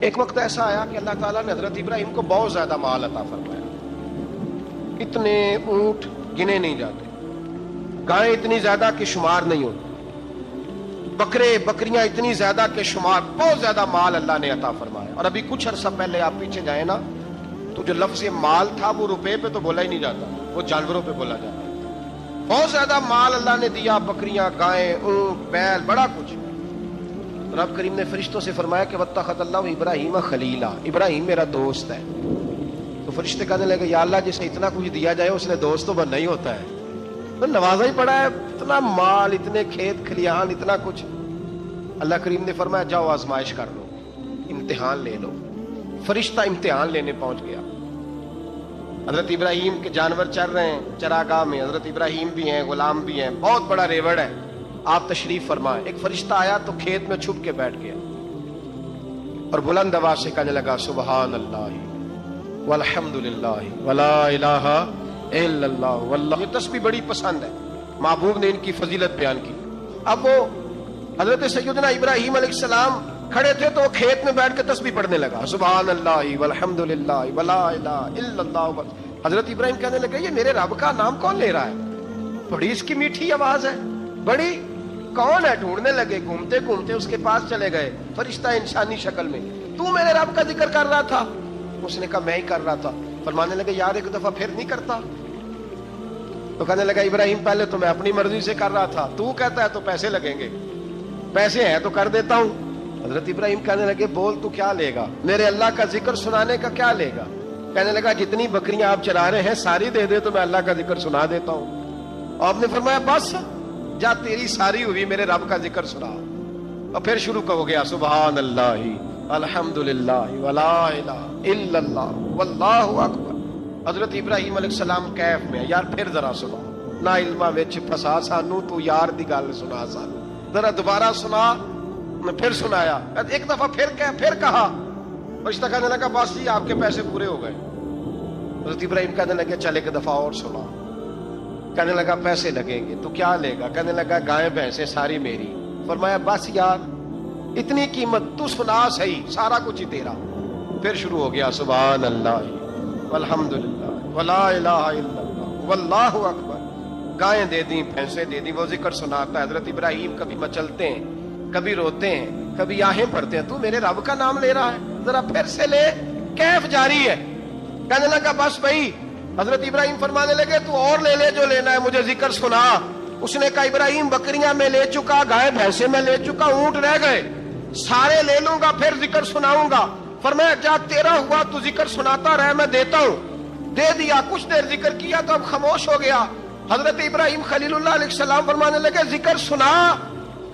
ایک وقت ایسا آیا کہ اللہ تعالیٰ نے حضرت ابراہیم کو بہت زیادہ مال عطا فرمایا. اتنے اونٹ گنے نہیں جاتے، گائیں اتنی زیادہ کہ شمار نہیں ہوتی، بکرے بکریاں اتنی زیادہ کہ شمار، بہت زیادہ مال اللہ نے عطا فرمایا. اور ابھی کچھ عرصہ پہلے آپ پیچھے جائیں نا تو جو لفظ مال تھا وہ روپے پہ تو بولا ہی نہیں جاتا، وہ جانوروں پہ بولا جاتا. بہت زیادہ مال اللہ نے دیا، بکریاں، گائیں، اونٹ، بیل، بڑا کچھ. رب کریم نے فرشتوں سے فرمایا کہ واتخذ اللہ ابراہیم خلیلا، ابراہیم میرا دوست ہے. تو فرشتے کہنے لگے یا اللہ جسے اتنا کچھ دیا جائے اس نے دوست تو بننا ہی ہوتا ہے، تو نوازا ہی پڑا ہے، اتنا مال، اتنے کھیت کھلیان، اتنا کچھ. اللہ کریم نے فرمایا جاؤ آزمائش کر لو، امتحان لے لو. فرشتہ امتحان لینے پہنچ گیا. حضرت ابراہیم کے جانور چر رہے ہیں چراگاہ میں، حضرت ابراہیم بھی ہیں، غلام بھی ہیں، بہت بڑا ریوڑ ہے. آپ تشریف فرمائیں. ایک فرشتہ آیا تو کھیت میں چھپ کے بیٹھ گیا اور بلند آواز سے کہنے لگا سبحان اللہ والحمد للہ ولا الہ الا اللہ واللہ. یہ تسبیح بڑی پسند ہے، محبوب نے ان کی فضیلت بیان کی. اب وہ حضرت سیدنا ابراہیم علیہ السلام کھڑے تھے تو وہ کھیت میں بیٹھ کے تسبیح پڑھنے لگا سبحان اللہ والحمد للہ ولا الہ الا اللہ. حضرت ابراہیم کہنے لگے یہ میرے رب کا نام کون لے رہا ہے؟ بڑی اس کی میٹھی آواز ہے، بڑی، کون ہے؟ ڈھونڈنے لگے، گھومتے گھومتے اس کے پاس چلے گئے. فرشتہ انسانی شکل میں، تو میرے رب کا ذکر کر رہا تھا؟ اس نے کہا میں ہی کر رہا تھا. فرمانے لگے یار ایک دفعہ پھر نہیں کرتا؟ تو کہنے لگا ابراہیم پہلے تو میں اپنی مرضی سے کر رہا تھا، تو کہتا ہے تو پیسے لگیں گے، پیسے ہیں تو کر دیتا ہوں. حضرت ابراہیم کہنے لگے بول تو کیا لے گا؟ میرے اللہ کا ذکر سنانے کا کیا لے گا؟ کہنے لگا جتنی بکریاں آپ چلا رہے ہیں ساری دے دے تو میں اللہ کا ذکر سنا دیتا ہوں. اور آپ نے فرمایا بس جا تیری ساری ہوئی، میرے رب کا ذکر سنا. اور پھر شروع ہو گیا سبحان اللہ الحمدللہ ولا الہ الا اللہ واللہ اکبر. حضرت ابراہیم علیہ السلام کیف میں، یار پھر ذرا سنا، نا علما وچ پھسا سانو، تو یار دی گل سنا سانو، ذرا دوبارہ سنا. پھر سنایا، ایک دفعہ پھر کہا. فرشتہ کہنے لگا بس جی آپ کے پیسے پورے ہو گئے. حضرت ابراہیم کہنے لگے چل ایک دفعہ اور سنا. کہنے لگا پیسے لگیں گے. تو کیا لے گا؟ کہنے لگا گائیں بھینسیں ساری میری. فرمایا بس یار اتنی قیمت، تو سنا صحیح، سارا کچھ ہی تیرا. پھر شروع ہو گیا سبحان اللہ والحمدللہ ولا الہ الا اللہ واللہ اکبر. گائیں دے دیں، بھینسیں دے دیں، وہ ذکر سناتا ہے. حضرت ابراہیم کبھی مچلتے ہیں، کبھی روتے ہیں، کبھی آہیں پڑھتے ہیں. تو میرے رب کا نام لے رہا ہے، ذرا پھر سے لے. کیف جاری ہے. کہنے لگا بس بھائی. حضرت ابراہیم فرمانے لگے تو اور لے لے جو لینا ہے، مجھے ذکر سنا. اس نے کہا ابراہیم بکریاں میں لے چکا، گائے بھینسیں میں لے چکا، اونٹ رہ گئے، سارے لے لوں گا پھر ذکر سناؤں گا. فرمایا جا تیرا ہوا تو ذکر سناتا رہ، میں دیتا ہوں. دے دیا. کچھ دیر ذکر کیا تو اب خاموش ہو گیا. حضرت ابراہیم خلیل اللہ علیہ السلام فرمانے لگے ذکر سنا.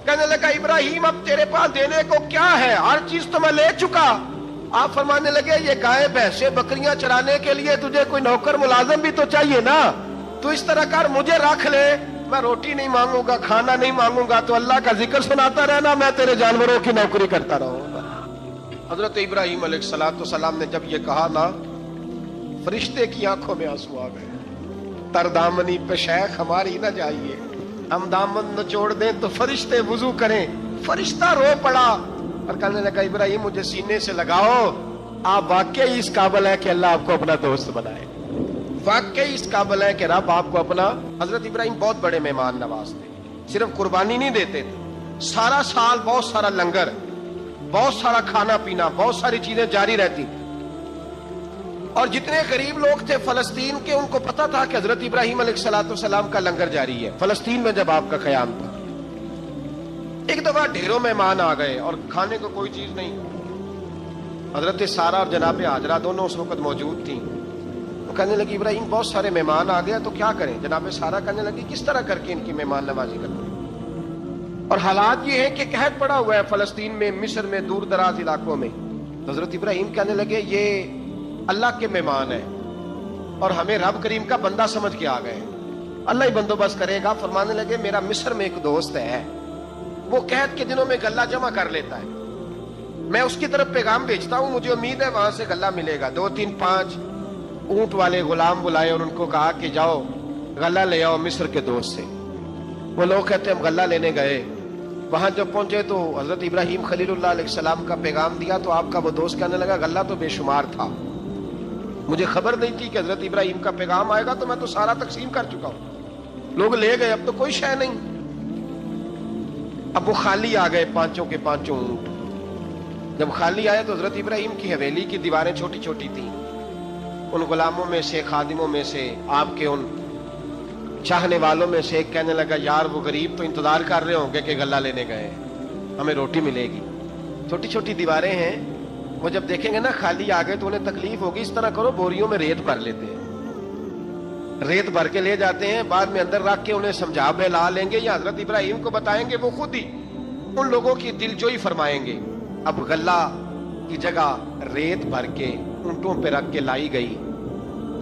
کہنے لگا ابراہیم اب تیرے پاس دینے کو کیا ہے؟ ہر چیز تو میں لے چکا. آپ فرمانے لگے یہ گائے بھینسیں بکریاں چرانے کے لیے تجھے کوئی نوکر ملازم بھی تو چاہیے نا. تو اس طرح کر، مجھے رکھ لے، میں روٹی نہیں مانگوں گا، کھانا نہیں مانگوں گا، تو اللہ کا ذکر سناتا رہنا، میں تیرے جانوروں کی نوکری کرتا رہوں گا. حضرت ابراہیم علیہ السلام نے جب یہ کہا نا، فرشتے کی آنکھوں میں آنسو آ گئے. تردامنی پہ شیخ ہماری نہ جائیے، ہم دامن نچوڑ دیں تو فرشتے وضو کریں. فرشتہ رو پڑا اور کہنے لگا ابراہیم مجھے سینے سے لگاؤ، آپ واقعی اس قابل ہے کہ اللہ آپ کو اپنا دوست بنائے، واقعی اس قابل ہے کہ رب آپ کو اپنا. حضرت ابراہیم بہت بڑے مہمان نواز تھے. صرف قربانی نہیں دیتے تھے، سارا سال بہت سارا لنگر، بہت سارا کھانا پینا، بہت ساری چیزیں جاری رہتی. اور جتنے غریب لوگ تھے فلسطین کے، ان کو پتا تھا کہ حضرت ابراہیم علیہ السلام کا لنگر جاری ہے. فلسطین میں جب آپ کا قیام تھا، ایک دفعہ ڈھیروں مہمان آ گئے اور کھانے کو کوئی چیز نہیں. حضرت سارہ اور جناب ہاجرہ دونوں اس وقت موجود تھیں. وہ کہنے لگی ابراہیم بہت سارے مہمان آ گئے تو کیا کریں؟ جناب سارہ کہنے لگی کس طرح کر کے ان کی مہمان نوازی کریں؟ اور حالات یہ ہے کہ قحط پڑا ہوا ہے فلسطین میں، مصر میں، دور دراز علاقوں میں. حضرت ابراہیم کہنے لگے یہ اللہ کے مہمان ہیں اور ہمیں رب کریم کا بندہ سمجھ کے آ گئے، اللہ ہی بندوبست کرے گا. فرمانے لگے میرا مصر میں ایک دوست ہے، وہ قحط کے دنوں میں غلہ جمع کر لیتا ہے، میں اس کی طرف پیغام بھیجتا ہوں، مجھے امید ہے وہاں سے غلہ ملے گا. 2-3-5 اونٹ والے غلام بلائے اور ان کو کہا کہ جاؤ غلہ لے آؤ مصر کے دوست سے. وہ لوگ کہتے ہیں ہم غلہ لینے گئے وہاں جب پہنچے تو حضرت ابراہیم خلیل اللہ علیہ السلام کا پیغام دیا تو آپ کا وہ دوست کہنے لگا غلہ تو بے شمار تھا، مجھے خبر نہیں تھی کہ حضرت ابراہیم کا پیغام آئے گا، تو میں تو سارا تقسیم کر چکا ہوں، لوگ لے گئے، اب تو کوئی شے نہیں۔ اب وہ خالی آ گئے پانچوں کے پانچوں اونٹ۔ جب خالی آئے تو حضرت ابراہیم کی حویلی کی دیواریں چھوٹی چھوٹی تھیں، ان غلاموں میں سے، خادموں میں سے، آپ کے ان چاہنے والوں میں سے ایک کہنے لگا یار وہ غریب تو انتظار کر رہے ہوں گے کہ غلہ لینے گئے، ہمیں روٹی ملے گی۔ چھوٹی چھوٹی دیواریں ہیں، وہ جب دیکھیں گے نا خالی آ گئے تو انہیں تکلیف ہوگی، اس طرح کرو بوریوں میں ریت بھر لیتے ہیں، ریت بھر کے لے جاتے ہیں، بعد میں اندر رکھ کے انہیں سمجھا بہلا لیں گے، یا حضرت ابراہیم کو بتائیں گے، وہ خود ہی ان لوگوں کی دلجوئی فرمائیں گے۔ اب غلہ کی جگہ ریت بھر کے اونٹوں پہ رکھ کے لائی گئی،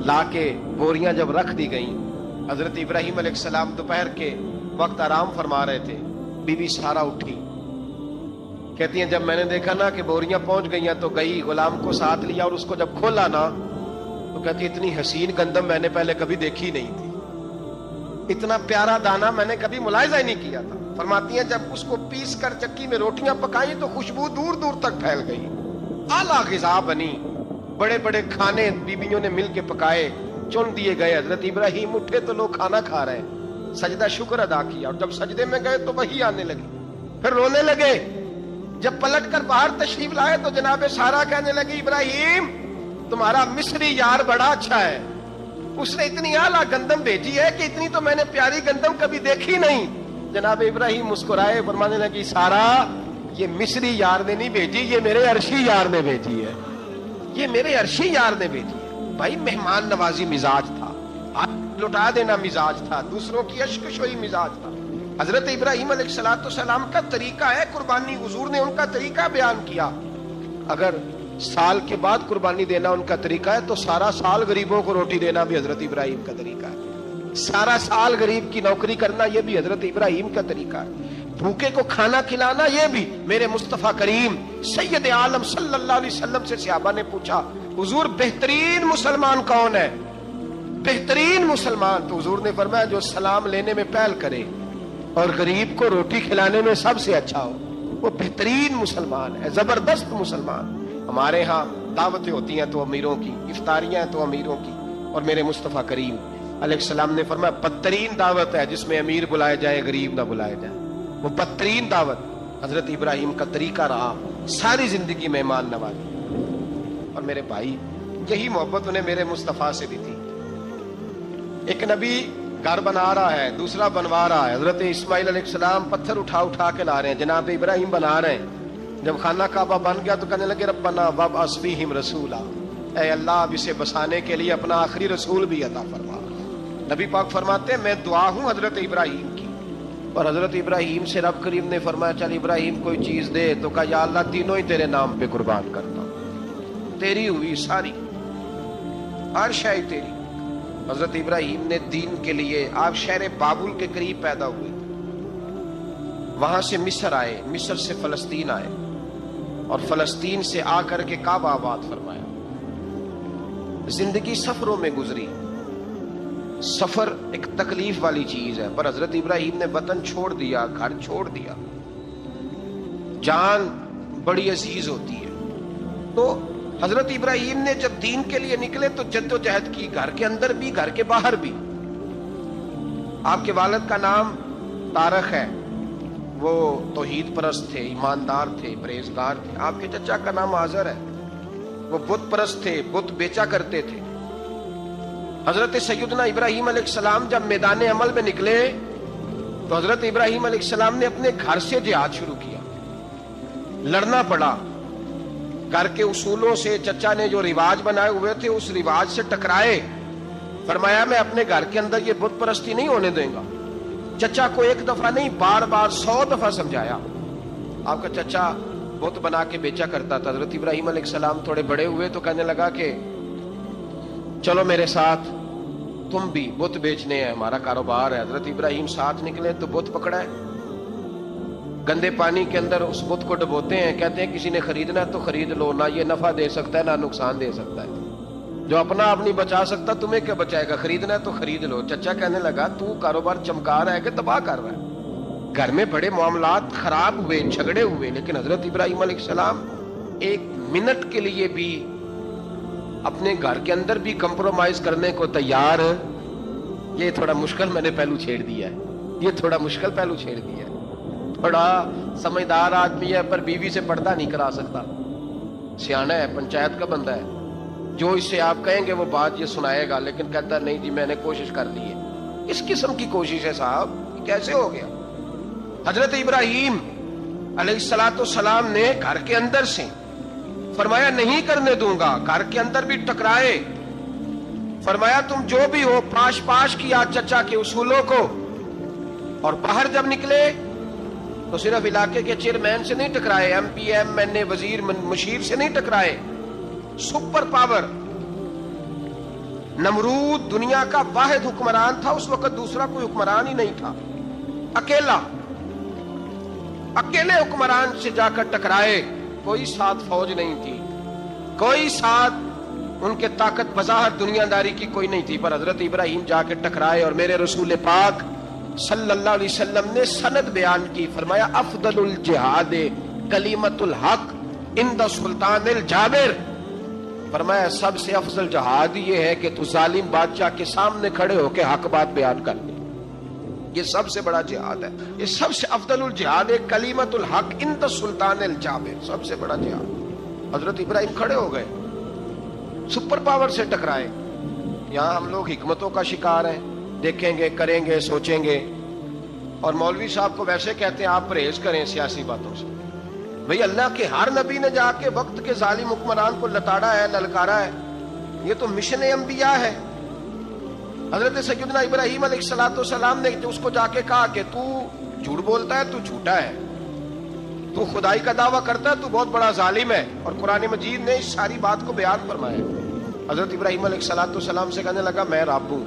لا کے بوریاں جب رکھ دی گئیں، حضرت ابراہیم علیہ السلام دوپہر کے وقت آرام فرما رہے تھے، بی بی سارا اٹھی، کہتی ہیں جب میں نے دیکھا نا کہ بوریاں پہنچ گئی ہیں تو گئی، غلام کو ساتھ لیا اور اس کو جب کھولا نا تو کہتی اتنی حسین گندم میں نے پہلے کبھی دیکھی نہیں تھی، اتنا پیارا دانا میں نے کبھی ملاحظہ ہی نہیں کیا تھا۔ فرماتی ہیں جب اس کو پیس کر چکی میں روٹیاں پکائیں تو خوشبو دور دور تک پھیل گئی، اعلیٰ غذا بنی، بڑے بڑے کھانے بیویوں نے مل کے پکائے، چن دیے گئے، حضرت ابراہیم اٹھے تو لوگ کھانا کھا رہے ہیں، سجدہ شکر ادا کیا، اور جب سجدے میں گئے تو وہی آنے لگی، پھر رونے لگے۔ جب پلٹ کر باہر تشریف لائے تو جناب سارا کہنے لگی ابراہیم تمہارا مصری یار بڑا اچھا ہے، اس نے اتنی اعلیٰ گندم بھیجی ہے کہ اتنی تو میں نے پیاری گندم کبھی دیکھی نہیں۔ جناب ابراہیم مسکرائے، فرمانے لگی سارا یہ مصری یار نے نہیں بھیجی، یہ میرے عرشی یار نے بھیجی ہے، یہ میرے عرشی یار نے بھیجی ہے۔ بھائی مہمان نوازی مزاج تھا، لٹا دینا مزاج تھا، دوسروں کی اشکشوئی مزاج تھا۔ حضرت ابراہیم علیہ السلام کا طریقہ ہے قربانی، حضور نے ان کا طریقہ بیان کیا۔ اگر سال کے بعد قربانی دینا ان کا طریقہ ہے تو سارا سال غریبوں کو روٹی دینا بھی حضرت ابراہیم کا طریقہ ہے، سارا سال غریب کی نوکری کرنا یہ بھی حضرت ابراہیم کا طریقہ ہے، بھوکے کو کھانا کھلانا یہ بھی۔ میرے مصطفیٰ کریم سید عالم صلی اللہ علیہ وسلم سے صحابہ نے پوچھا حضور بہترین مسلمان کون ہے؟ بہترین مسلمان تو حضور نے فرمایا جو سلام لینے میں پہل کرے اور غریب کو روٹی کھلانے میں سب سے اچھا ہو، وہ بہترین مسلمان ہے، زبردست مسلمان۔ ہمارے ہاں دعوتیں ہوتی ہیں تو امیروں کی، افطاریاں ہیں تو امیروں کی، اور میرے مصطفیٰ کریم علیہ السلام نے فرمایا بدترین دعوت ہے جس میں امیر بلائے جائے غریب نہ بلائے جائے، وہ بدترین دعوت۔ حضرت ابراہیم کا طریقہ رہا ساری زندگی مہمان نوازی، اور میرے بھائی یہی محبت انہیں میرے مصطفیٰ سے بھی تھی۔ ایک نبی گھر بنا رہا ہے، دوسرا بنوا رہا ہے، حضرت اسماعیل علیہ السلام پتھر اٹھا اٹھا کے لا رہے ہیں، جناب ابراہیم بنا رہے ہیں۔ جب خانہ کعبہ بن گیا تو کہنے لگے ربنا وابعث فیہم رسولا، اے اللہ اب اسے بسانے کے لیے اپنا آخری رسول بھی عطا فرما۔ نبی پاک فرماتے ہیں میں دعا ہوں حضرت ابراہیم کی، اور حضرت ابراہیم سے رب کریم نے فرمایا چل ابراہیم کوئی چیز دے، تو کہا یا اللہ تینوں ہی تیرے نام پہ قربان کرتا ہوں، تیری ہوئی ساری، ہر شے تیری۔ حضرت ابراہیم نے دین کے لیے، آپ شہر بابل کے قریب پیدا ہوئے، وہاں سے مصر آئے، مصر سے فلسطین آئے، اور فلسطین سے آ کر کے کعبہ آباد فرمایا۔ زندگی سفروں میں گزری، سفر ایک تکلیف والی چیز ہے، پر حضرت ابراہیم نے وطن چھوڑ دیا، گھر چھوڑ دیا۔ جان بڑی عزیز ہوتی ہے، تو حضرت ابراہیم نے جب دین کے لیے نکلے تو جد و جہد کی، گھر کے اندر بھی گھر کے باہر بھی۔ آپ کے والد کا نام طارق ہے، وہ توحید پرست تھے، ایماندار تھے، پرہیزگار تھے۔ آپ کے چچا کا نام آزر ہے، وہ بت پرست تھے، بت بیچا کرتے تھے۔ حضرت سیدنا ابراہیم علیہ السلام جب میدان عمل میں نکلے تو حضرت ابراہیم علیہ السلام نے اپنے گھر سے جہاد شروع کیا، لڑنا پڑا، گھر کے اصولوں سے، چچا نے جو رواج بنائے ہوئے تھے اس رواج سے ٹکرائے۔ فرمایا میں اپنے گھر کے اندر یہ بت پرستی نہیں ہونے دیں گا۔ چچا کو ایک دفعہ نہیں بار بار 100 دفعہ سمجھایا۔ آپ کا چچا بت بنا کے بیچا کرتا تھا۔ حضرت ابراہیم علیہ السلام تھوڑے بڑے ہوئے تو کہنے لگا کہ چلو میرے ساتھ، تم بھی بت بیچنے ہیں، ہمارا کاروبار ہے۔ حضرت ابراہیم ساتھ نکلے تو بت پکڑا ہے، گندے پانی کے اندر اس بت کو ڈبوتے ہیں، کہتے ہیں کسی نے خریدنا ہے تو خرید لو، نہ یہ نفع دے سکتا ہے نہ نقصان دے سکتا ہے، جو اپنا آپ نہیں بچا سکتا تمہیں کیا بچائے گا، خریدنا ہے تو خرید لو۔ چچا کہنے لگا تو کاروبار چمکا رہا ہے کہ تباہ کر رہا ہے؟ گھر میں بڑے معاملات خراب ہوئے، جھگڑے ہوئے، لیکن حضرت ابراہیم علیہ السلام ایک منٹ کے لیے بھی اپنے گھر کے اندر بھی کمپرومائز کرنے کو تیار. یہ تھوڑا مشکل میں نے پہلو چھیڑ دیا ہے، یہ تھوڑا مشکل پہلو چھیڑ دیا ہے. تھوڑا سمجھدار آدمی ہے پر بیوی سے پردہ نہیں کرا سکتا، سیانا ہے، پنچایت کا بندہ ہے، جو اس سے آپ کہیں گے وہ بات یہ سنائے گا، لیکن کہتا نہیں جی میں نے کوشش کر لی ہے. اس قسم کی کوشش ہے صاحب، کیسے ہو گیا؟ حضرت ابراہیم علیہ السلام نے گھر کے اندر سے فرمایا نہیں کرنے دوں گا. گھر کے اندر بھی ٹکرائے، فرمایا تم جو بھی ہو پاش پاش کیا چچا کے اصولوں کو، اور باہر جب نکلے تو صرف علاقے کے چیئرمین سے نہیں ٹکرائے، ایم پی ایم این اے وزیر مشیر سے نہیں ٹکرائے. سپر پاور نمرود دنیا کا واحد حکمران تھا اس وقت، دوسرا کوئی حکمران ہی نہیں تھا، اکیلے حکمران سے جا کر ٹکرائے. کوئی ساتھ فوج نہیں تھی، کوئی ساتھ ان کے طاقت بظاہر دنیا داری کی کوئی نہیں تھی، پر حضرت ابراہیم جا کے ٹکرائے. اور میرے رسول پاک صلی اللہ علیہ وسلم نے سند بیان کی، فرمایا افضل الجہاد کلمۃ الحق عند سلطان الجابر. فرمایا سب سے افضل جہاد یہ ہے کہ تو ظالم بادشاہ کے سامنے کھڑے ہو کے حق بات بیان کر لے. یہ سب سے بڑا جہاد ہے، یہ سب سے افضل الجہاد ہے کلمۃ الحق عند سلطان الجابر، سب سے بڑا جہاد. حضرت ابراہیم کھڑے ہو گئے، سپر پاور سے ٹکرائے. یہاں ہم لوگ حکمتوں کا شکار ہیں، دیکھیں گے، کریں گے، سوچیں گے، اور مولوی صاحب کو ویسے کہتے ہیں آپ پرہیز کریں سیاسی باتوں سے. بھئی اللہ کے ہر نبی نے جا کے وقت کے ظالم حکمران کو لتاڑا ہے، للکارا ہے. یہ تو مشن انبیاء ہے. حضرت سیدنا ابراہیم علیہ السلام نے اس کو جا کے کہا کہ تو جھوٹ بولتا ہے، تو جھوٹا ہے، تو خدائی کا دعویٰ کرتا ہے، تو بہت بڑا ظالم ہے. اور قرآن مجید نے اس ساری بات کو بیان فرمایا. حضرت ابراہیم علیہ السلام سے کہنے لگا میں رب ہوں.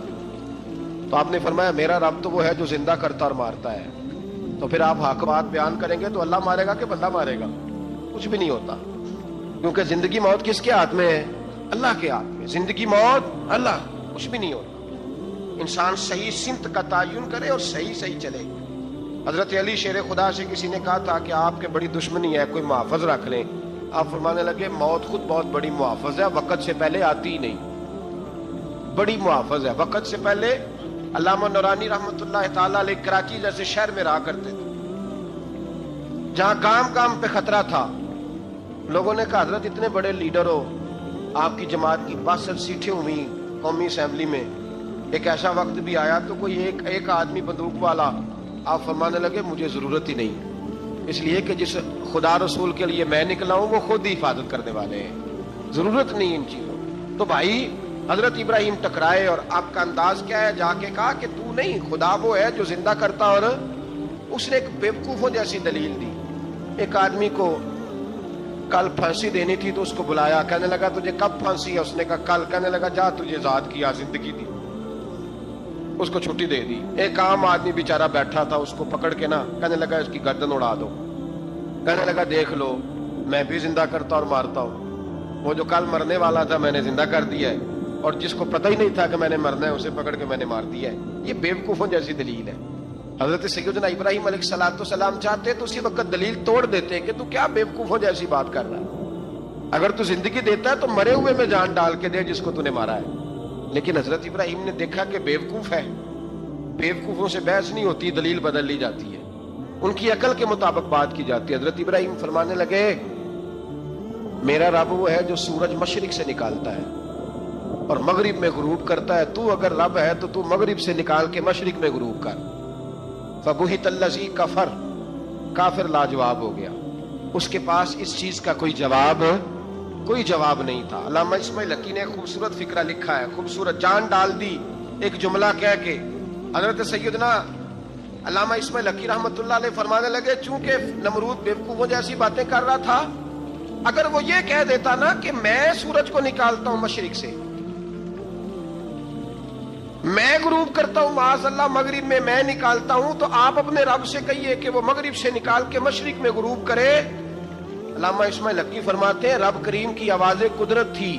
تو آپ نے فرمایا میرا رب تو وہ ہے جو زندہ کرتا اور مارتا ہے. تو پھر آپ حق بات بیان کریں گے تو اللہ مارے گا کہ بندہ مارے گا؟ کچھ بھی نہیں ہوتا، کیونکہ زندگی موت کس کے ہاتھ میں ہے؟ اللہ کے ہاتھ میں. زندگی موت اللہ، کچھ بھی نہیں ہوتا. انسان صحیح سمت کا تعین کرے اور صحیح چلے. حضرت علی شیر خدا سے کسی نے کہا تھا کہ آپ کے بڑی دشمنی ہے، کوئی محافظ رکھ لیں. آپ فرمانے لگے موت خود بہت بڑی محافظ ہے، وقت سے پہلے آتی ہی نہیں. بڑی محافظ ہے وقت سے پہلے. علامہ نورانی رحمۃ اللہ تعالیٰ علیہ کراچی جیسے شہر میں رہا کرتے تھے، جہاں کام کام پہ خطرہ تھا. لوگوں نے کہا حضرت اتنے بڑے لیڈر ہو، آپ کی جماعت کی 62 سیٹیں ہوئی قومی اسمبلی میں، ایک ایسا وقت بھی آیا تو کوئی ایک آدمی بندوق والا. آپ فرمانے لگے مجھے ضرورت ہی نہیں، اس لیے کہ جس خدا رسول کے لیے میں نکلا ہوں وہ خود ہی حفاظت کرنے والے ہیں، ضرورت نہیں ان چیزوں. تو بھائی حضرت ابراہیم ٹکرائے، اور آپ کا انداز کیا ہے؟ جا کے کہا کہ تو نہیں، خدا وہ ہے جو زندہ کرتا. اور اس نے ایک بیوقوفوں جیسی دلیل دی. ایک آدمی کو کل پھانسی دینی تھی تو اس کو بلایا، کہنے لگا تجھے کب پھانسی ہے؟ اس نے کہا کل. کہنے لگا جا تجھے آزاد کیا، زندگی دی، اس کو چھٹی دے دی. ایک عام آدمی بیچارہ بیٹھا تھا، اس کو پکڑ کے نا کہنے لگا اس کی گردن اڑا دو. کہنے لگا دیکھ لو میں بھی زندہ کرتا اور مارتا ہوں، وہ جو کل مرنے والا تھا میں نے زندہ کر دیا ہے، اور جس کو پتہ ہی نہیں تھا کہ میں نے مرنا ہے اسے پکڑ کے میں نے مار دیا ہے. یہ بیوقوفوں جیسی دلیل ہے. حضرت سیدنا ابراہیم علیہ السلام چاہتے تو اسی وقت دلیل توڑ دیتے کہ تو کیا بیوقوفوں جیسی بات کر رہا ہے، اگر تو زندگی دیتا ہے تو مرے ہوئے میں جان ڈال کے دے جس کو تو نے مارا ہے. لیکن حضرت ابراہیم نے دیکھا کہ بیوقوف ہے، بیوقوفوں سے بحث نہیں ہوتی، دلیل بدل لی جاتی ہے، ان کی عقل کے مطابق بات کی جاتی ہے. حضرت ابراہیم فرمانے لگے میرا رب وہ ہے جو سورج مشرق سے نکالتا ہے اور مغرب میں غروب کرتا ہے. تو اگر رب ہے تو مغرب سے نکال کے مشرق میں غروب کر. فبہت الذی کفر، کافر لاجواب ہو گیا، اس کے پاس اس چیز کا کوئی جواب نہیں تھا. علامہ اسماعیل حقی نے خوبصورت فکرہ لکھا ہے، خوبصورت جان ڈال دی ایک جملہ کہہ کے. حضرت سیدنا علامہ اسماعیل حقی رحمۃ اللہ علیہ فرمانے لگے چونکہ نمرود بیوقوفوں جیسی باتیں کر رہا تھا، اگر وہ یہ کہہ دیتا نا کہ میں سورج کو نکالتا ہوں مشرق سے، میں غروب کرتا ہوں معاذ اللہ مغرب میں میں نکالتا ہوں، تو آپ اپنے رب سے کہیے کہ وہ مغرب سے نکال کے مشرق میں غروب کرے. علامہ اسماعیل حقی فرماتے ہیں رب کریم کی آواز قدرت تھی،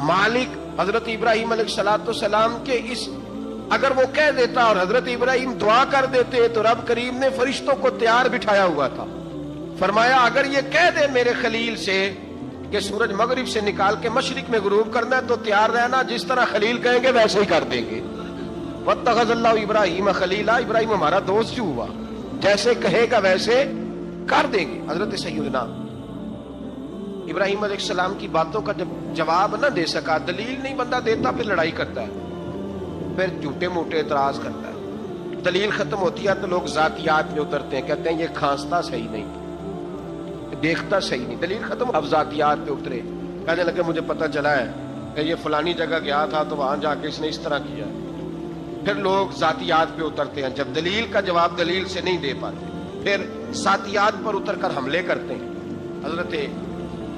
مالک حضرت ابراہیم علیہ السلام کے اس اگر وہ کہہ دیتا اور حضرت ابراہیم دعا کر دیتے تو رب کریم نے فرشتوں کو تیار بٹھایا ہوا تھا. فرمایا اگر یہ کہہ دے میرے خلیل سے کہ سورج مغرب سے نکال کے مشرق میں غروب کرنا ہے تو تیار رہنا, جس طرح خلیل کہیں گے ویسے ہی کر دیں گے. واتخذ اللہ ابراہیم خلیلا, ابراہیم ہمارا دوست جو ہوا, جیسے کہے گا ویسے کر دیں گے. حضرت سیدنا ابراہیم علیہ السلام کی باتوں کا جب جواب نہ دے سکا, دلیل نہیں بندہ دیتا, پھر لڑائی کرتا ہے, پھر جھوٹے موٹے اعتراض کرتا ہے. دلیل ختم ہوتی ہے تو لوگ ذاتیات میں اترتے ہیں, کہتے ہیں یہ کھانستا صحیح نہیں, دیکھتا صحیح نہیں. دلیل ختم, اب ذاتیات پہ اترے, کہنے لگے مجھے پتہ چلا ہے کہ یہ فلانی جگہ گیا تھا تو وہاں جا کے اس نے اس طرح کیا. پھر لوگ ذاتیات پہ اترتے ہیں, جب دلیل کا جواب دلیل سے نہیں دے پاتے پھر ذاتیات پر اتر کر حملے کرتے ہیں. حضرت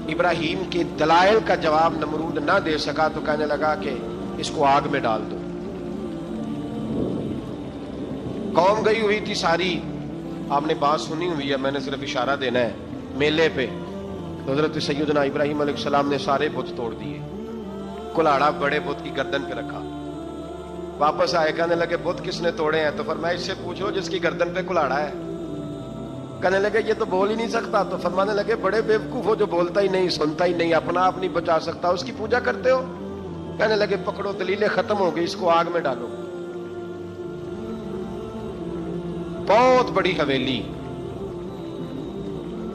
ابراہیم کے دلائل کا جواب نمرود نہ دے سکا تو کہنے لگا کہ اس کو آگ میں ڈال دو. قوم گئی ہوئی تھی ساری, آپ نے بات سنی ہوئی ہے, میں نے صرف اشارہ دینا ہے, میلے پہ حضرت سیدنا ابراہیم علیہ السلام نے سارے بت توڑ دیے, کلاڑا بڑے بت کی گردن پہ رکھا. واپس آئے, کہنے لگے بت کس نے توڑے ہیں؟ تو فرمایا اس سے پوچھو جس کی گردن پہ کلاڑا ہے. کہنے لگے یہ تو بول ہی نہیں سکتا. تو فرمانے لگے بڑے بیوقوف ہو جو بولتا ہی نہیں, سنتا ہی نہیں, اپنا آپ نہیں بچا سکتا, اس کی پوجا کرتے ہو. کہنے لگے پکڑو, دلیلیں ختم ہو گئی, اس کو آگ میں ڈالو. بہت بڑی حویلی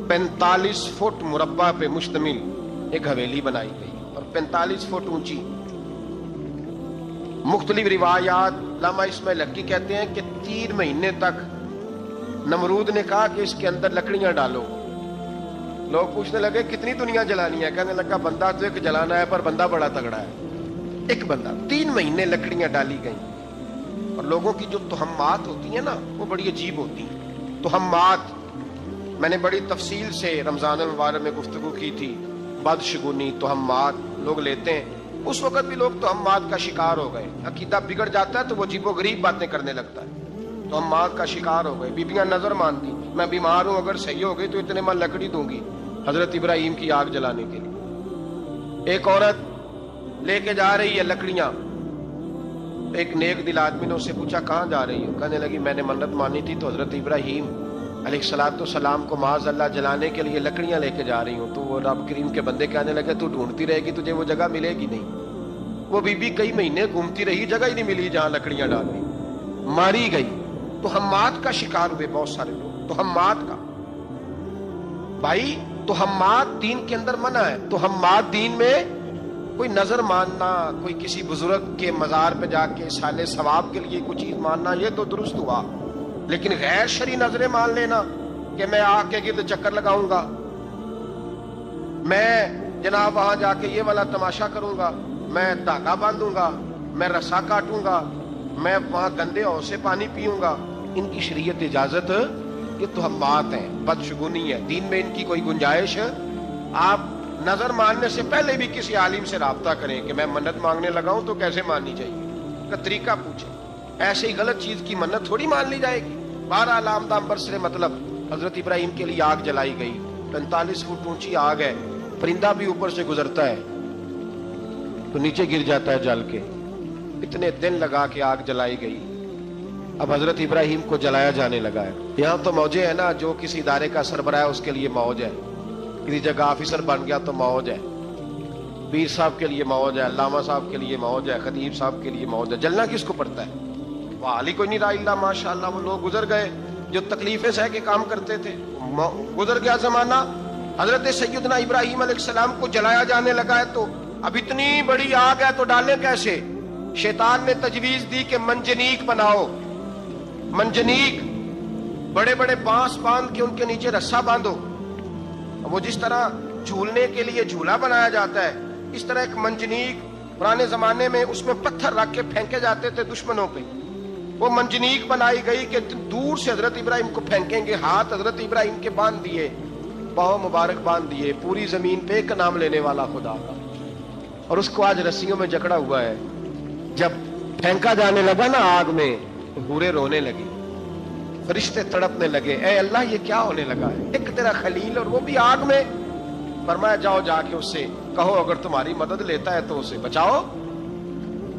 45 فٹ مربع پہ مشتمل ایک حویلی بنائی گئی اور 45 فٹ اونچی. مختلف روایات, علامہ اسماعیل حقی کہتے ہیں کہ 3 مہینے تک نمرود نے کہا کہ اس کے اندر لکڑیاں ڈالو. لوگ پوچھنے لگے کتنی دنیا جلانی ہے؟ کہنے لگا بندہ تو ایک جلانا ہے, پر بندہ بڑا تگڑا ہے, ایک بندہ. 3 مہینے لکڑیاں ڈالی گئیں. اور لوگوں کی جو تہمات ہوتی ہیں نا وہ بڑی عجیب ہوتی ہیں. تہمات میں نے بڑی تفصیل سے رمضان المبارک میں گفتگو کی تھی. بدشگونی, تہمات لوگ لیتے ہیں. اس وقت بھی لوگ تہمات کا شکار ہو گئے. عقیدہ بگڑ جاتا ہے تو وہ عجیب و غریب باتیں کرنے لگتا ہے. تہمات کا شکار ہو گئے. بیبیاں نظر مانتی, میں بیمار ہوں, اگر صحیح ہو گئی تو اتنے میں لکڑی دوں گی حضرت ابراہیم کی آگ جلانے کے لیے. ایک عورت لے کے جا رہی ہے لکڑیاں. ایک نیک دل آدمی نے اس سے پوچھا کہاں جا رہی ہو؟ کہنے لگی میں نے منت مانی تھی تو حضرت ابراہیم علیہ السلام کو معاذ اللہ جلانے کے لیے لکڑیاں لے کے جا رہی ہوں. تو وہ رب کریم کے بندے کہنے لگے تو ڈھونڈتی رہے گی, تجھے وہ جگہ ملے گی نہیں. وہ بی بی کئی مہینے گھومتی رہی, جگہ ہی نہیں ملی جہاں لکڑیاں ڈالنی, ماری گئی. تہمات کا شکار ہوئے بہت سارے لوگ. تہمات کا بھائی, تہمات دین کے اندر منع ہے. تہمات دین میں کوئی نظر ماننا, کوئی کسی بزرگ کے مزار پہ جا کے سالے ثواب کے لیے کوئی چیز ماننا, یہ تو درست ہوا. لیکن غیر شرعی نظریں مان لینا کہ میں آ کے گرد چکر لگاؤں گا, میں جناب وہاں جا کے یہ والا تماشا کروں گا, میں دھاگا باندھوں گا, میں رسا کاٹوں گا, میں وہاں گندے ہو سے پانی پیوں گا, ان کی شریعت اجازت, یہ تہمات ہیں, بدشگونی ہے. دین میں ان کی کوئی گنجائش. آپ نظر ماننے سے پہلے بھی کسی عالم سے رابطہ کریں کہ میں منت مانگنے لگا ہوں تو کیسے ماننی چاہیے, کا طریقہ پوچھیں. ایسے ہی غلط چیز کی منت تھوڑی مان لی جائے گی. 12 علامدام برسرے مطلب حضرت ابراہیم کے لیے آگ جلائی گئی. 45 فٹ اونچی آگ ہے, پرندہ بھی اوپر سے گزرتا ہے تو نیچے گر جاتا ہے جل کے. اتنے دن لگا کے آگ جلائی گئی. اب حضرت ابراہیم کو جلایا جانے لگا ہے. یہاں تو موجیں ہے نا, جو کسی ادارے کا سربراہ ہے اس کے لیے موج ہے, کسی جگہ آفیسر بن گیا تو موج ہے, پیر صاحب کے لیے موج ہے, علامہ صاحب کے لیے موج ہے, خطیب صاحب کے لیے موج ہے. جلنا کس کو پڑتا ہے؟ وہ حال ہی کوئی نہیں رہا اللہ ماشاء اللہ. وہ لوگ گزر گئے جو تکلیفیں سہ کے کام کرتے تھے, گزر گیا زمانہ. حضرت سیدنا ابراہیم علیہ السلام کو جلایا جانے لگا ہے تو اب اتنی بڑی آگ ہے تو ڈالیں کیسے؟ شیطان نے تجویز دی کہ منجنیق بناؤ. منجنیق, بڑے بڑے بانس باندھ کے ان کے نیچے رسا باندھو. وہ جس طرح جھولنے کے لیے جھولا بنایا جاتا ہے, اس طرح ایک منجنیق پرانے زمانے میں اس میں پتھر رکھ کے پھینکے جاتے تھے دشمنوں پہ. وہ منجنیق بنائی گئی کہ دور سے حضرت ابراہیم کو پھینکیں گے. ہاتھ حضرت ابراہیم کے باندھ دیے, پاؤں مبارک باندھ دیے. پوری زمین پہ ایک نام لینے والا خدا کا, اور اس کو آج رسیوں میں جکڑا ہوا ہے. جب پھینکا جانے لگا نا آگ میں تو حوریں رونے لگی, فرشتے تڑپنے لگے, اے اللہ یہ کیا ہونے لگا ہے؟ ایک تیرا خلیل اور وہ بھی آگ میں. فرمایا جاؤ جا کے اس سے کہو اگر تمہاری مدد لیتا ہے تو اسے بچاؤ.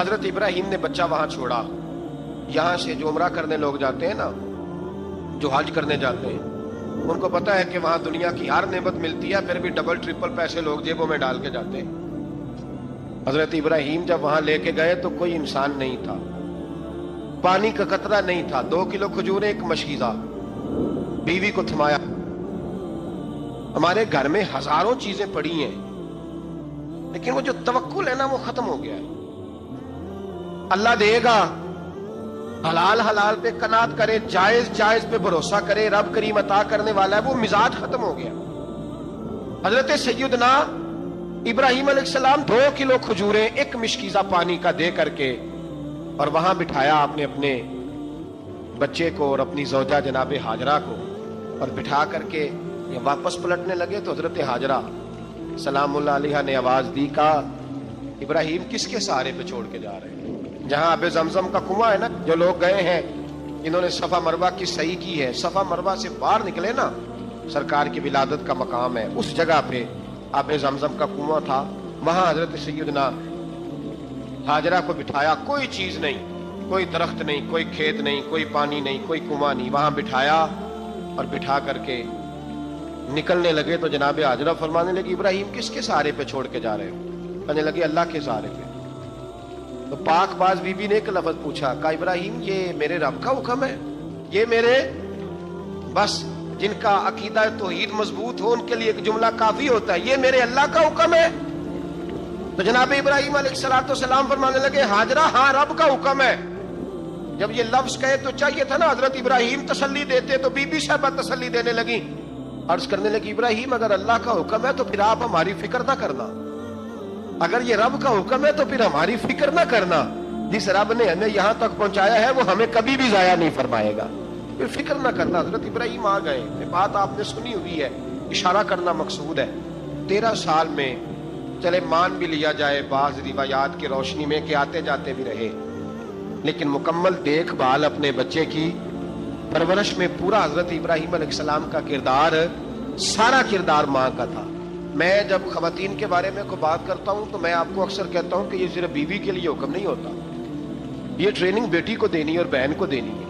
حضرت ابراہیم نے بچہ وہاں چھوڑا. یہاں سے جو عمرہ کرنے لوگ جاتے ہیں نا، جو حج کرنے جاتے ہیں، ان کو پتا ہے کہ وہاں دنیا کی ہر نعمت ملتی ہے، پھر بھی ڈبل ٹرپل پیسے لوگ جیبوں میں ڈال کے جاتے ہیں. حضرت ابراہیم جب وہاں لے کے گئے تو کوئی انسان نہیں تھا، پانی کا قطرہ نہیں تھا، 2 کلو کھجوریں، ایک مشکیزہ. بیوی کو تھمایا. ہمارے گھر میں ہزاروں چیزیں پڑی ہیں، لیکن وہ جو توکل ہے نا وہ ختم ہو گیا ہے. اللہ دے گا، حلال حلال پہ قناعت کرے، جائز جائز پہ بھروسہ کرے، رب کریم عطا کرنے والا ہے، وہ مزاج ختم ہو گیا. حضرت سیدنا ابراہیم علیہ السلام 2 کلو کھجوریں، ایک مشکیزہ پانی کا دے کر کے، اور وہاں بٹھایا آپ نے اپنے بچے کو اور اپنی زوجہ جناب ہاجرہ کو، اور بٹھا کر کے یہ واپس پلٹنے لگے تو حضرت ہاجرہ سلام اللہ علیہ نے آواز دی، کہا ابراہیم کس کے سہارے پہ چھوڑ کے جا رہے ہیں؟ جہاں آب زمزم کا کنواں ہے نا، جو لوگ گئے ہیں انہوں نے صفا مروہ کی صحیح کی ہے، صفا مروہ سے باہر نکلے نا، سرکار کی ولادت کا مقام ہے، اس جگہ پہ آب زمزم کا کنواں تھا. وہاں حضرت سیدنا ہاجرہ کو بٹھایا، کوئی چیز نہیں، کوئی درخت نہیں، کوئی کھیت نہیں، کوئی پانی نہیں، کوئی کنواں نہیں، وہاں بٹھایا اور بٹھا کر کے نکلنے لگے تو جناب ہاجرہ فرمانے لگی ابراہیم کس کے سہارے پہ چھوڑ کے جا رہے ہو؟ کہنے لگے اللہ کے سہارے پہ. تو پاک باز بی بی نے ایک لفظ پوچھا، کہا ابراہیم یہ میرے رب کا حکم ہے، یہ میرے، بس جن کا عقیدہ توحید مضبوط ہو ان کے لیے ایک جملہ کافی ہوتا ہے، یہ میرے اللہ کا حکم ہے. تو جناب ابراہیم علیہ السلام فرمانے لگے ہاجرہ ہاں رب کا حکم ہے. جب یہ لفظ کہے تو چاہیے تھا نا حضرت ابراہیم تسلی دیتے، تو بی بی صاحبہ تسلی دینے لگی، عرض کرنے لگی ابراہیم اگر اللہ کا حکم ہے تو پھر آپ ہماری فکر نہ کرنا، اگر یہ رب کا حکم ہے تو پھر ہماری فکر نہ کرنا، جس رب نے ہمیں یہاں تک پہنچایا ہے وہ ہمیں کبھی بھی ضائع نہیں فرمائے گا، پھر فکر نہ کرنا. حضرت ابراہیم آ گئے. بات آپ نے سنی ہوئی ہے، اشارہ کرنا مقصود ہے. 13 سال میں چلے مان بھی لیا جائے بعض روایات کی روشنی میں کہ آتے جاتے بھی رہے، لیکن مکمل دیکھ بھال اپنے بچے کی پرورش میں پورا حضرت ابراہیم علیہ السلام کا کردار، سارا کردار ماں کا تھا. میں جب خواتین کے بارے میں کوئی بات کرتا ہوں تو میں آپ کو اکثر کہتا ہوں کہ یہ صرف بیوی کے لیے حکم نہیں ہوتا، یہ ٹریننگ بیٹی کو دینی اور بہن کو دینی ہے،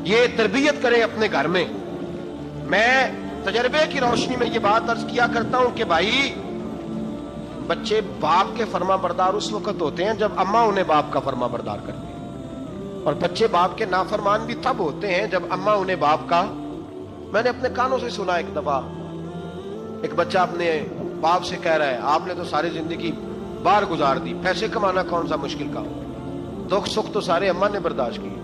یہ تربیت کرے اپنے گھر میں. میں تجربے کی روشنی میں یہ بات عرض کیا کرتا ہوں کہ بھائی بچے باپ کے فرما بردار اس وقت ہوتے ہیں جب اماں انہیں باپ کا فرما بردار کرتی ہیں، اور بچے باپ کے نافرمان بھی تب ہوتے ہیں جب اماں انہیں باپ کا. میں نے اپنے کانوں سے سنا ایک دفعہ ایک بچہ اپنے باپ سے کہہ رہا ہے آپ نے تو ساری زندگی باہر گزار دی، پیسے کمانا کون سا مشکل کام، دکھ سکھ تو سارے اماں نے برداشت کی،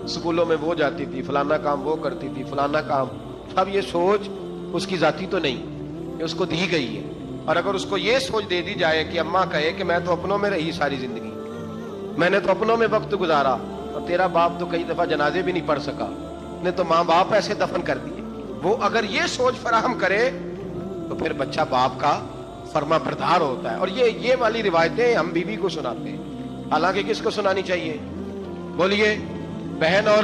اسکولوں میں وہ جاتی تھی، فلانا کام وہ کرتی تھی، فلانا کام. اب یہ سوچ اس کی ذاتی تو نہیں، یہ اس کو دی گئی ہے. اور اگر اس کو یہ سوچ دے دی جائے کہ اماں کہے کہ میں تو اپنوں میں رہی ساری زندگی، میں نے تو اپنوں میں وقت گزارا، اور تیرا باپ تو کئی دفعہ جنازے بھی نہیں پڑھ سکا، نے تو ماں باپ ایسے دفن کر دیے، وہ اگر یہ سوچ فراہم کرے تو پھر بچہ باپ کا فرما بردار ہوتا ہے. اور یہ والی روایتیں ہم بیوی کو سناتے ہیں، حالانکہ کس کو سنانی چاہیے؟ بولیے، بہن اور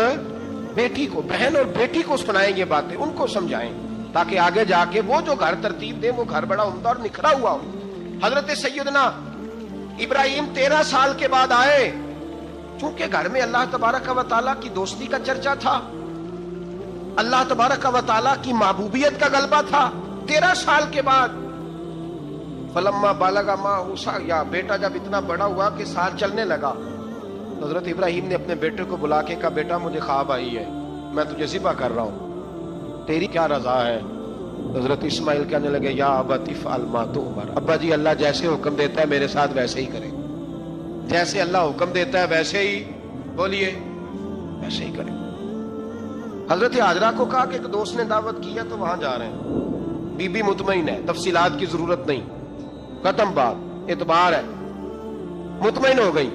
بیٹی کو. بہن اور بیٹی کو سنائیں یہ باتیں، ان کو سمجھائیں تاکہ آگے جا کے وہ جو گھر ترتیب دے وہ گھر بڑا عمدہ اور نکھرا ہوا ہو. حضرت سیدنا ابراہیم 13 سال کے بعد آئے، چونکہ گھر میں اللہ تبارک و تعالیٰ کی دوستی کا چرچا تھا، اللہ تبارک و تعالیٰ کی محبوبیت کا غلبہ تھا. 13 سال کے بعد فلما بالغ معه السعی، بیٹا جب اتنا بڑا ہوا کہ سال چلنے لگا، حضرت ابراہیم نے اپنے بیٹے کو بلا کے کہا بیٹا مجھے خواب آئی ہے، میں تجھے ذبح کر رہا ہوں، تیری کیا رضا ہے؟ حضرت اسماعیل کہنے لگے یا ابت افعل ما تؤمر، ابا جی اللہ جیسے حکم دیتا ہے میرے ساتھ ویسے ہی کریں، جیسے اللہ حکم دیتا ہے ویسے ہی، بولیے ویسے ہی کریں. حضرت ہاجرہ کو کہا کہ ایک دوست نے دعوت کی ہے تو وہاں جا رہے ہیں. بی بی مطمئن ہے، تفصیلات کی ضرورت نہیں، ختم بات، اعتبار ہے، مطمئن ہو گئی.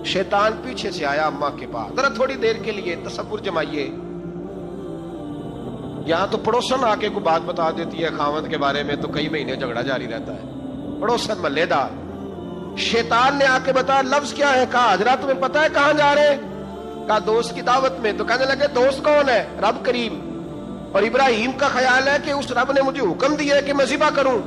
شیطان پیچھے سے آیا اماں کے پاس. ذرا تھوڑی دیر کے لیے تصور جمائیے، یہاں تو پڑوسن آ کے کوئی بات بتا دیتی ہے خاوند کے بارے میں تو کئی مہینے جھگڑا جاری رہتا ہے، پڑوسن محلے دار. شیطان نے آ کے بتایا لفظ کیا ہے؟ کہا حضرات تمہیں پتا ہے کہاں جا رہے ہیں؟ کہا دوست کی دعوت میں. تو کہنے لگے دوست کون ہے؟ رب کریم. اور ابراہیم کا خیال ہے کہ اس رب نے مجھے حکم دیا ہے کہ میں ذبح کروں.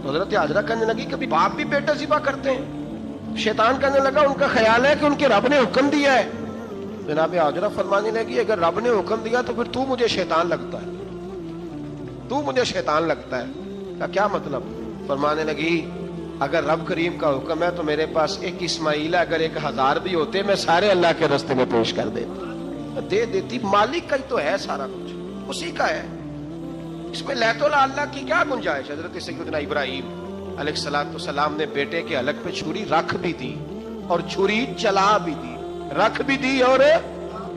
تو حضرت حاجرہ کہنے لگی کبھی باپ بھی بیٹا ذبح کرتے ہیں؟ شیطان کہنے لگا ان کا خیال ہے کہ ان کے رب نے حکم دیا ہے. جناب حاجرہ فرمانے لگی اگر رب نے حکم دیا تو پھر تو مجھے شیطان لگتا ہے, تو مجھے شیطان لگتا ہے. کیا مطلب؟ فرمانے لگی اگر رب کریم کا حکم ہے تو میرے پاس ایک اسماعیل ہے, اگر 1000 بھی ہوتے میں سارے اللہ کے راستے میں پیش کر دیتی, دے دیتی. مالک کا ہی تو ہے سارا کچھ, اسی کا ہے, اس میں لیت اللہ کی کیا گنجائش. حضرت سیدنا ابراہیم علیہ السلام نے بیٹے کے حلق پہ چھری رکھ بھی دی اور چھری چلا بھی دی, رکھ بھی دی, اور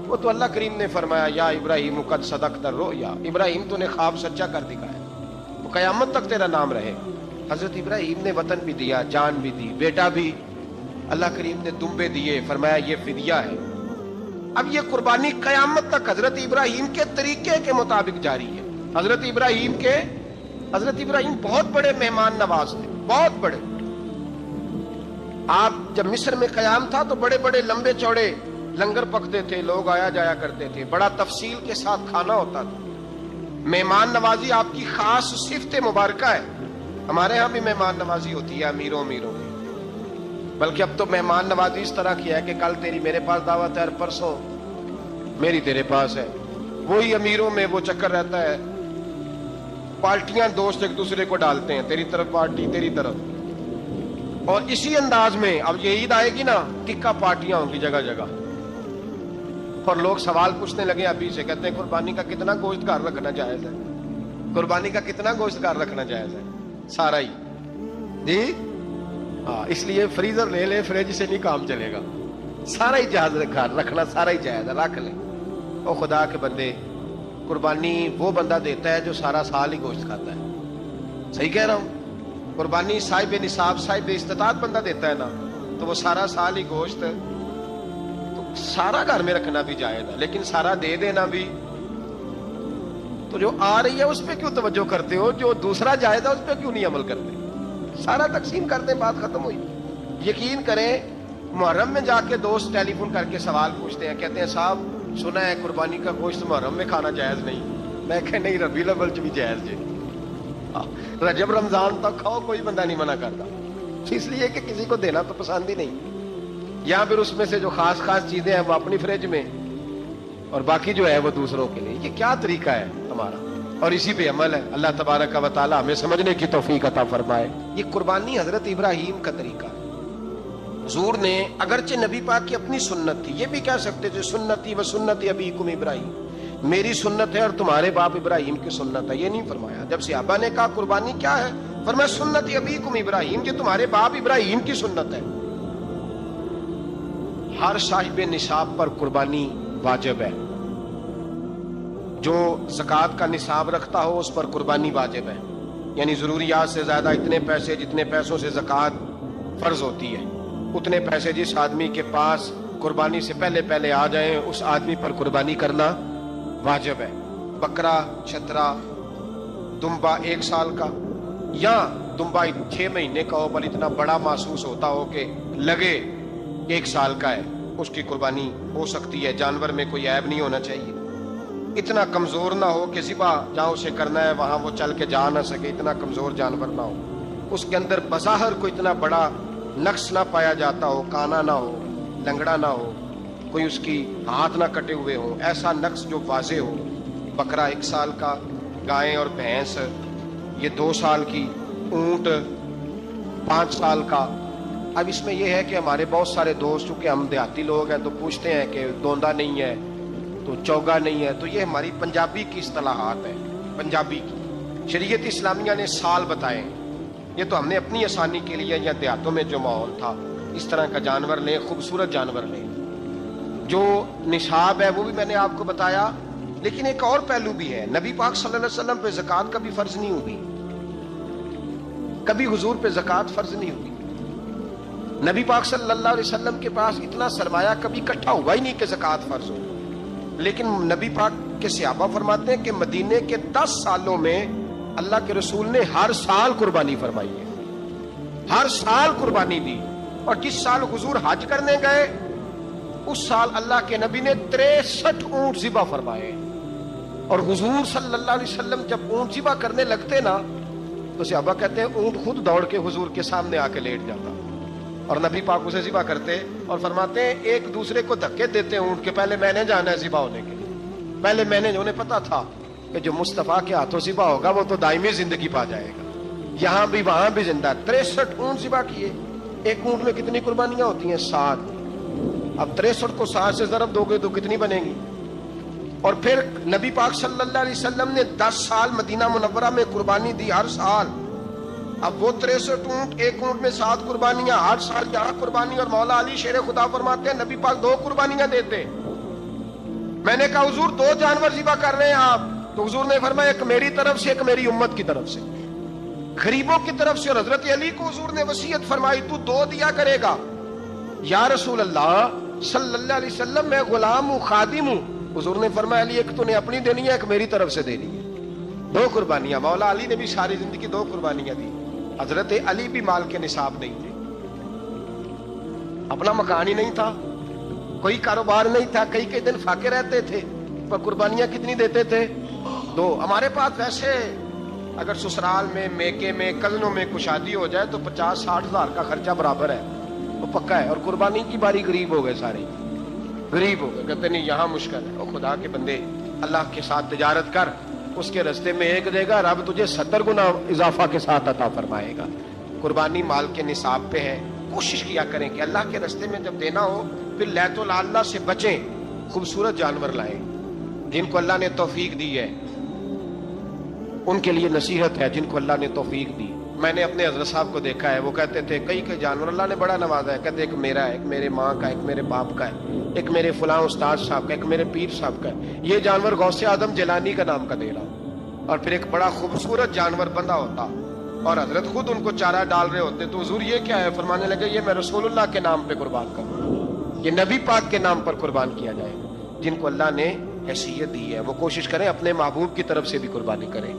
وہ تو اللہ کریم نے فرمایا یا ابراہیم قد صدقت الرؤیا, ابراہیم تو نے خواب سچا کر دکھایا, وہ قیامت تک تیرا نام رہے. حضرت ابراہیم نے وطن بھی دیا, جان بھی دی, بیٹا بھی, اللہ کریم نے دمبے دیے, فرمایا یہ فدیہ ہے. اب یہ قربانی قیامت تک حضرت ابراہیم کے طریقے کے مطابق جاری ہے. حضرت ابراہیم بہت بڑے مہمان نواز تھے, بہت بڑے. آپ جب مصر میں قیام تھا تو بڑے بڑے لمبے چوڑے لنگر پکتے تھے, لوگ آیا جایا کرتے تھے, بڑا تفصیل کے ساتھ کھانا ہوتا تھا. مہمان نوازی آپ کی خاص صفت مبارکہ ہے. ہمارے ہاں بھی مہمان نوازی ہوتی ہے امیروں کی, بلکہ اب تو مہمان نوازی اس طرح کی ہے کہ کل تیری میرے پاس دعوت ہے اور پرسوں میری تیرے پاس ہے. وہی امیروں میں وہ چکر رہتا ہے, پارٹیاں دوست ایک دوسرے کو ڈالتے ہیں, تیری طرف پارٹی تیری طرف, اور اسی انداز میں اب یہ عید آئے گی نا ٹکا پارٹیاں ہوں گی جگہ جگہ, اور لوگ سوال پوچھنے لگے ابھی سے, کہتے ہیں قربانی کا کتنا گوشت گھر رکھنا جائز ہے, قربانی کا کتنا گوشت گھر رکھنا جائز ہے؟ سارا ہی جی, ہاں, اس لیے فریزر لے لے, فریج سے نہیں کام چلے گا, سارا ہی جہاز گھر رکھنا سارا ہی جائز ہے, رکھ لیں. او خدا کے بندے, قربانی وہ بندہ دیتا ہے جو سارا سال ہی گوشت کھاتا ہے. صحیح کہہ رہا ہوں؟ قربانی صاحب نصاب صاحب استطاعت بندہ دیتا ہے نا, تو وہ سارا سال ہی گوشت, تو سارا گھر میں رکھنا بھی جائز ہے, لیکن سارا دے دینا بھی. تو جو آ رہی ہے اس پہ کیوں توجہ کرتے ہو, جو دوسرا جائز ہے اس پہ کیوں نہیں عمل کرتے؟ سارا تقسیم کر دیں, بات ختم ہوئی. یقین کریں محرم میں جا کے دوست ٹیلی فون کر کے سوال پوچھتے ہیں, کہتے ہیں صاحب سنا ہے قربانی کا گوشت محرم میں کھانا جائز نہیں. میں کہ نہیں, ربیع الاول بھی جائز جی, رجب رمضان تک کھاؤ, کوئی بندہ نہیں منع کرتا, اس لیے کہ کسی کو دینا تو پسند ہی نہیں. یا پھر اس میں سے جو خاص خاص چیزیں ہیں وہ اپنی فریج میں, اور باقی جو ہے وہ دوسروں کے لیے. یہ کیا طریقہ ہے ہمارا, اور اسی پہ عمل ہے. اللہ تبارک و تعالی ہمیں سمجھنے کی توفیق عطا فرمائے. یہ قربانی حضرت ابراہیم کا طریقہ ہے. حضور نے اگرچہ نبی پاک کی اپنی سنت تھی, یہ بھی کہہ سکتے تھے سنتی و سنت ابیکم ابراہیم, میری سنت ہے اور تمہارے باپ ابراہیم کی سنت ہے. یہ نہیں فرمایا. جب صحابہ نے کہا قربانی کیا ہے, فرمایا سنت ابیکم ابراہیم, یہ تمہارے باپ ابراہیم کی سنت ہے. ہر صاحب نصاب پر قربانی واجب ہے. جو زکوٰۃ کا نصاب رکھتا ہو اس پر قربانی واجب ہے, یعنی ضروریات سے زیادہ اتنے پیسے, جتنے پیسوں سے زکوٰۃ فرض ہوتی ہے اتنے پیسے جس آدمی کے پاس قربانی سے پہلے آ جائیں اس آدمی پر قربانی کرنا واجب ہے. بکرا, چھترا, دمبا 1 سال کا, یا دمبا 6 مہینے کا ہو پر اتنا بڑا محسوس ہوتا ہو کہ لگے 1 سال کا ہے, اس کی قربانی ہو سکتی ہے. جانور میں کوئی عیب نہیں ہونا چاہیے, اتنا کمزور نہ ہو کہ ذبح جہاں اسے کرنا ہے وہاں وہ چل کے جا نہ سکے, اتنا کمزور جانور نہ ہو, اس کے اندر بظاہر کوئی اتنا بڑا نقص نہ پایا جاتا ہو, کانا نہ ہو, لنگڑا نہ ہو, کوئی اس کی ہاتھ نہ کٹے ہوئے ہو, ایسا نقص جو واضح ہو. بکرا 1 سال کا, گائیں اور بھینس یہ 2 سال کی, اونٹ 5 سال کا. اب اس میں یہ ہے کہ ہمارے بہت سارے دوست, چونکہ ہم دیہاتی لوگ ہیں, تو پوچھتے ہیں کہ دوندا نہیں ہے تو چوگا نہیں ہے. تو یہ ہماری پنجابی کی اصطلاحات ہیں, پنجابی کی. شریعت اسلامیہ نے سال بتائے, یہ تو ہم نے اپنی آسانی کے لیے, یا دیہاتوں میں جو ماحول تھا اس طرح کا جانور لیں, خوبصورت جانور لیں. جو نصاب ہے وہ بھی میں نے آپ کو بتایا, لیکن ایک اور پہلو بھی ہے. نبی پاک صلی اللہ علیہ وسلم پہ زکوٰۃ کبھی فرض نہیں ہوئی, کبھی حضور پہ زکوٰۃ فرض نہیں ہوئی. نبی پاک صلی اللہ علیہ وسلم کے پاس اتنا سرمایہ کبھی اکٹھا ہوا ہی نہیں کہ زکوٰۃ فرض ہو. لیکن نبی پاک کے صحابہ فرماتے ہیں کہ مدینے کے 10 سالوں میں اللہ کے رسول نے ہر سال قربانی فرمائی ہے, ہر سال قربانی دی. اور جس سال حضور حج کرنے گئے اس سال اللہ کے نبی نے 63 اونٹ ذبح فرمائے. اور حضور صلی اللہ علیہ وسلم جب اونٹ ذبح کرنے لگتے نا تو صحابہ کہتے ہیں اونٹ خود دوڑ کے حضور کے سامنے آ کے لیٹ جاتا اور نبی پاک اسے ذبح کرتے اور فرماتے ہیں ایک دوسرے کو دھکے دیتے ہیں اونٹ کے، پہلے میں نے جانا ہے ذبح ہونے کے لیے، پہلے میں نے، انہیں پتا تھا کہ جو مصطفیٰ کے ہاتھوں ذبح ہوگا وہ تو دائمی زندگی پا جائے گا، یہاں بھی وہاں بھی زندہ۔ 63 اونٹ ذبح کیے، ایک اونٹ میں کتنی قربانیاں ہوتی ہیں؟ 7۔ اب 63 کو 7 سے ضرب دو گے تو کتنی بنے گی؟ اور پھر نبی پاک صلی اللہ علیہ وسلم نے 10 سال مدینہ منورہ میں قربانی دی، ہر سال۔ اب وہ 63 اونٹ، ایک اونٹ میں 7 قربانیاں، ہر سال یہاں قربانی، اور مولا علی شیر خدا فرماتے ہیں نبی پاک 2 قربانیاں دیتے۔ میں نے کہا حضور 2 جانور ذبح کر رہے ہیں آپ، تو حضور نے فرمایا ایک میری طرف سے، ایک میری امت کی طرف سے، غریبوں کی طرف سے۔ اور حضرت علی کو حضور نے وصیت فرمائی تو 2 دیا کرے گا۔ یا رسول اللہ صلی اللہ علیہ وسلم میں غلام ہوں، خادم ہوں۔ حضور نے فرمایا علی ایک تو نے اپنی دینی ہے، ایک میری طرف سے دینی ہے۔ 2 قربانیاں۔ مولا علی نے بھی ساری زندگی 2 قربانیاں دی۔ حضرت علی بھی مال کے نصاب نہیں تھے، اپنا مکان ہی نہیں تھا، کوئی کاروبار نہیں تھا، کئی دن فاقے رہتے تھے، پر قربانیاں کتنی دیتے تھے؟ 2۔ ہمارے پاس ویسے اگر سسرال میں، میکے میں، کزنوں میں کچھ شادی ہو جائے تو 50-60 ہزار کا خرچہ برابر ہے، وہ پکا ہے۔ اور قربانی کی باری غریب ہو گئے، سارے غریب ہو گئے، کہتے نہیں یہاں مشکل ہے۔ اور خدا کے بندے اللہ کے ساتھ تجارت کر، اس کے رستے میں 1 دے گا، رب تجھے 70 گنا اضافہ کے ساتھ عطا فرمائے گا۔ قربانی مال کے نصاب پہ ہے۔ کوشش کیا کریں کہ اللہ کے رستے میں جب دینا ہو پھر لیت اللہ سے بچیں، خوبصورت جانور لائیں۔ جن کو اللہ نے توفیق دی ہے ان کے لیے نصیحت ہے، جن کو اللہ نے توفیق دی۔ میں نے اپنے حضرت صاحب کو دیکھا ہے، وہ کہتے تھے کئی جانور اللہ نے بڑا نوازا ہے، کہتے ایک میرا ہے، ایک میرے ماں کا، ایک میرے باپ کا ہے، ایک میرے فلاں استاد صاحب کا، ایک میرے پیر صاحب کا ہے۔ یہ جانور غوث اعظم جیلانی کا نام کا دے رہا ہوں۔ اور پھر ایک بڑا خوبصورت جانور بندہ ہوتا اور حضرت خود ان کو چارہ ڈال رہے ہوتے تو حضور یہ کیا ہے؟ فرمانے لگے یہ میں رسول اللہ کے نام پہ قربان کروں، یہ نبی پاک کے نام پر قربان کیا جائے گا۔ جن کو اللہ نے حیثیت دی ہے وہ کوشش کریں اپنے محبوب کی طرف سے بھی قربانی کریں،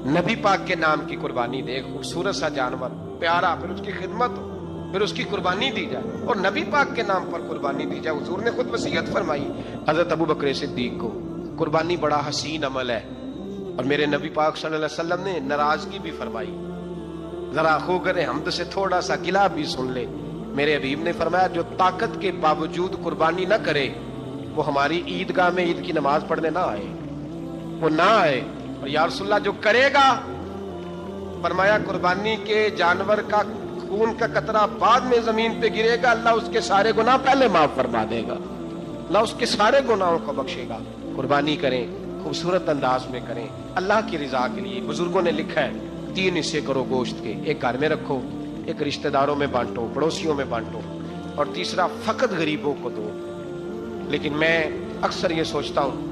نبی پاک کے نام کی قربانی دے، خوبصورت سا جانور پیارا، پھر اس کی خدمت ہو، پھر اس کی قربانی دی جائے اور نبی پاک کے نام پر قربانی دی جائے۔ حضور نے خود وصیت فرمائی حضرت ابو بکر صدیق کو، قربانی بڑا حسین عمل ہے، اور میرے نبی پاک صلی اللہ علیہ وسلم نے ناراضگی بھی فرمائی، ذرا خوگر حمد سے تھوڑا سا گلا بھی سن لے۔ میرے حبیب نے فرمایا جو طاقت کے باوجود قربانی نہ کرے وہ ہماری عیدگاہ میں عید کی نماز پڑھنے نہ آئے، وہ نہ آئے۔ اور یا رسول اللہ جو کرے گا، فرمایا قربانی کے جانور کا خون کا قطرہ بعد میں زمین پہ گرے گا، اللہ اس کے سارے گناہ پہلے معاف فرما دے گا، اللہ اس کے سارے گناہوں کو بخشے گا۔ قربانی کریں، خوبصورت انداز میں کریں، اللہ کی رضا کے لیے۔ بزرگوں نے لکھا ہے 3 حصے کرو گوشت کے، ایک گھر میں رکھو، ایک رشتہ داروں میں بانٹو، پڑوسیوں میں بانٹو، اور تیسرا فقط غریبوں کو دو۔ لیکن میں اکثر یہ سوچتا ہوں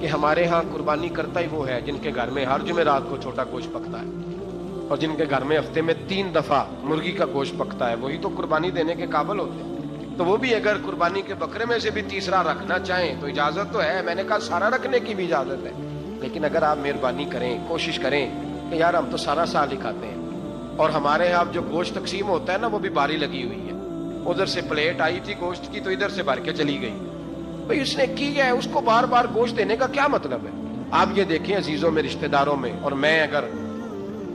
کہ ہمارے ہاں قربانی کرتا ہی وہ ہے جن کے گھر میں ہر جمعرات کو چھوٹا گوشت پکتا ہے، اور جن کے گھر میں ہفتے میں 3 دفعہ مرغی کا گوشت پکتا ہے، وہی تو قربانی دینے کے قابل ہوتے ہیں۔ تو وہ بھی اگر قربانی کے بکرے میں سے بھی تیسرا رکھنا چاہیں تو اجازت تو ہے، میں نے کہا سارا رکھنے کی بھی اجازت ہے، لیکن اگر آپ مہربانی کریں، کوشش کریں کہ یار ہم تو سارا سال ہی کھاتے ہیں، اور ہمارے یہاں جو گوشت تقسیم ہوتا ہے نا وہ بھی باری لگی ہوئی ہے، ادھر سے پلیٹ آئی تھی گوشت کی تو ادھر سے بھر کے چلی گئی، بھئی اس نے کی ہے، اس کو بار بار گوشت دینے کا کیا مطلب ہے؟ آپ یہ دیکھیں عزیزوں میں، رشتہ داروں میں، اور میں اگر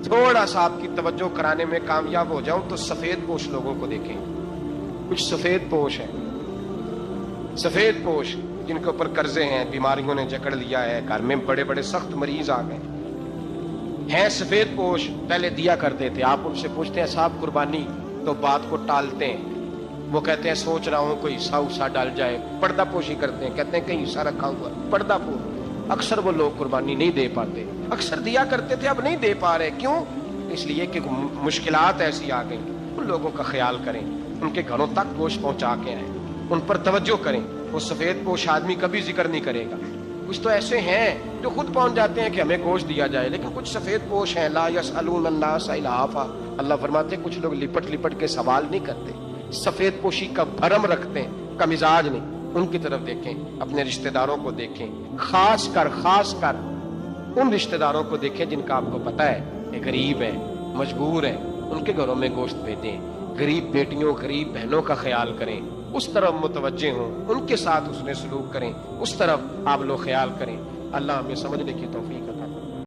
تھوڑا سا آپ کی توجہ کرانے میں کامیاب ہو جاؤں تو سفید پوش لوگوں کو دیکھیں، کچھ سفید پوش ہیں، سفید پوش جن کے اوپر قرضے ہیں، بیماریوں نے جکڑ لیا ہے، گھر میں بڑے بڑے سخت مریض آ گئے ہیں، سفید پوش پہلے دیا کرتے تھے۔ آپ ان سے پوچھتے ہیں صاحب قربانی، تو بات کو ٹالتے ہیں، وہ کہتے ہیں سوچ رہا ہوں کوئی حصہ اسا ڈال جائے، پردہ پوشی کرتے ہیں، کہتے ہیں کہیں حصہ رکھا ہوا، پردہ پوش۔ اکثر وہ لوگ قربانی نہیں دے پاتے، اکثر دیا کرتے تھے اب نہیں دے پا رہے، کیوں؟ اس لیے کہ مشکلات ایسی آ گئیں۔ ان لوگوں کا خیال کریں، ان کے گھروں تک گوشت پہنچا کے آئیں، ان پر توجہ کریں۔ وہ سفید پوش آدمی کبھی ذکر نہیں کرے گا، کچھ تو ایسے ہیں جو خود پہنچ جاتے ہیں کہ ہمیں گوشت دیا جائے، لیکن کچھ سفید پوش ہیں لا یسألون الناس الہافا، اللہ فرماتے ہیں کچھ لوگ لپٹ لپٹ کے سوال نہیں کرتے، سفید پوشی کا بھرم رکھتے ہیں، کا مزاج نہیں۔ ان کی طرف دیکھیں، اپنے رشتہ داروں کو دیکھیں، خاص کر ان رشتہ داروں کو دیکھیں جن کا آپ کو پتہ ہے کہ غریب ہے، مجبور ہے، ان کے گھروں میں گوشت بھیجیں، غریب بیٹیوں، غریب بہنوں کا خیال کریں، اس طرف متوجہ ہوں، ان کے ساتھ اس نے سلوک کریں، اس طرف آپ لوگ خیال کریں۔ اللہ ہمیں سمجھنے کی توفیق